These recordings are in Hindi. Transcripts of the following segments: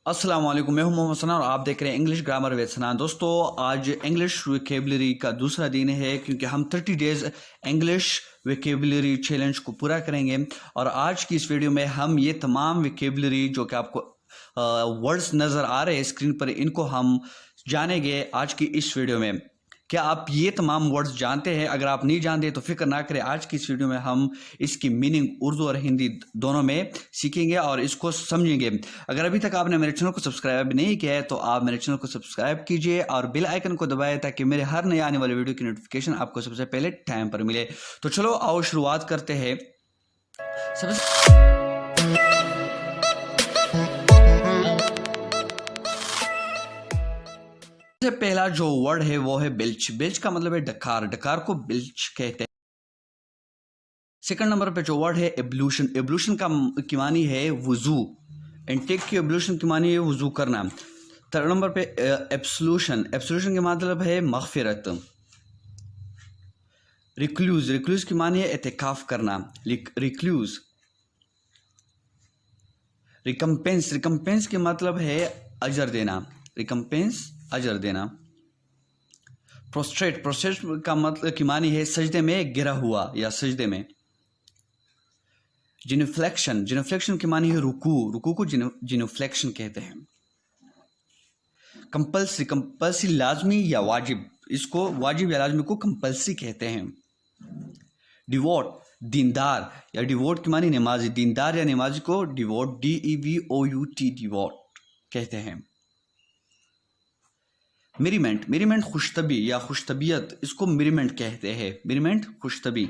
अस्सलाम वालेकुम, मैं हूं मोहम्मद सना और आप देख रहे हैं इंग्लिश ग्रामर विद सना। दोस्तों, आज इंग्लिश वोकैबुलरी का दूसरा दिन है क्योंकि हम 30 डेज इंग्लिश वोकैबुलरी चैलेंज को पूरा करेंगे। और आज की इस वीडियो में हम ये तमाम वोकैबुलरी जो कि आपको वर्ड्स नज़र आ रहे हैं स्क्रीन पर, इनको हम जानेंगे आज की इस वीडियो में। क्या आप ये तमाम वर्ड्स जानते हैं? अगर आप नहीं जानते तो फिक्र ना करें, आज की इस वीडियो में हम इसकी मीनिंग उर्दू और हिंदी दोनों में सीखेंगे और इसको समझेंगे। अगर अभी तक आपने मेरे चैनल को सब्सक्राइब नहीं किया है तो आप मेरे चैनल को सब्सक्राइब कीजिए और बेल आइकन को दबाएं ताकि मेरे हर नए आने वाले वीडियो की नोटिफिकेशन आपको सबसे पहले टाइम पर मिले। तो चलो आओ शुरुआत करते हैं। सबसे पहला जो वर्ड है वो है बिल्च। बिल्च का मतलब है डकार, डकार को बिल्च कहते हैं। सेकंड नंबर पे जो वर्ड है एब्लूशन, एब्लूशन की मानी है वुजू। इंटेक की एब्लूशन की मानी है वुजू करना। थर्ड नंबर पे एब्सोल्यूशन, एब्सोल्यूशन का मतलब है मगफिरत। रिक्लूज, रिक्लूज की मानी है एतिकाफ करना, रिक्लूज। रिकम्पेंस, रिकम्पेंस के मतलब है अजर देना, रिकम्पेंस अजर देना। प्रोस्ट्रेट, प्रोस्ट्रेट का मतलब की मानी है सजदे में गिरा हुआ या सजदे में। जिनोफ्लेक्शन, जिनोफ्लेक्शन की मानी है रुकू, रुकू को जिनोफ्लेक्शन कहते हैं। कंपल्सरी, कंपल्सरी लाजमी या वाजिब, इसको वाजिब या लाजमी को कंपल्सरी कहते हैं। डिवोट, दीनदार या डिवोट की मानी नमाजी, दीनदार या नमाजी को डिवोट DEVOUT डिवोट कहते हैं। मिरीमेंट, मिरीमेंट खुशतबी या खुशतबीयत, इसको मिरीमेंट कहते हैं, मिरीमेंट खुशतबी।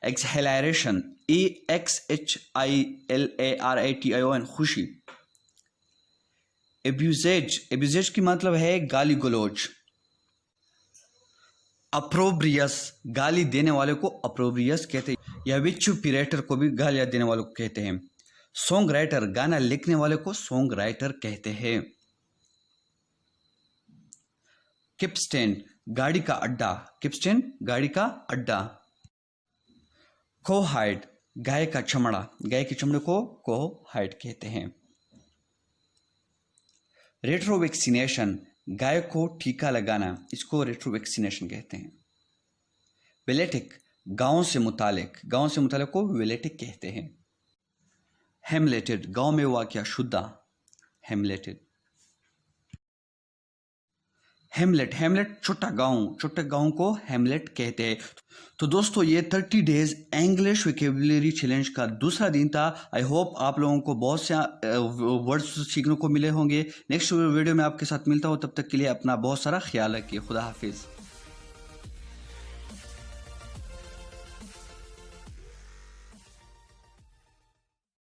एक्सहेलरेशन, EXHILARATION खुशी। एब्यूजेज, एब्यूजेज की मतलब है गाली गलोच। अप्रोब्रियस, गाली देने वाले को अप्रोब्रियस कहते हैं या विचुपिरेटर को भी गालियां देने वाले को कहते हैं। सॉन्ग राइटर, गाना लिखने वाले को सॉन्ग राइटर कहते हैं। किपस्टेन, गाड़ी का अड्डा, किपस्टेन गाड़ी का अड्डा। कोहाइड, गाय का चमड़ा, गाय के चमड़े को कोहाइड कहते हैं। रेट्रोवैक्सीनेशन, गाय को टीका लगाना, इसको रेट्रोवैक्सीनेशन कहते हैं। वेलेटिक, गांव से मुतालिक, गांव से मुतालिक को वेलेटिक कहते हैं। हेमलेटेड, गांव में वाक़या शुदा, हेमलेटेड। हेमलेट, हेमलेट छोटा गांव को हेमलेट कहते हैं। तो दोस्तों, ये 30 डेज इंग्लिश वोकैबुलरी चैलेंज का दूसरा दिन था। आई होप आप लोगों को बहुत से वर्ड्स सीखने को मिले होंगे। नेक्स्ट वीडियो में आपके साथ मिलता हूँ, तब तक के लिए अपना बहुत सारा ख्याल रखिए। खुदा हाफिज़।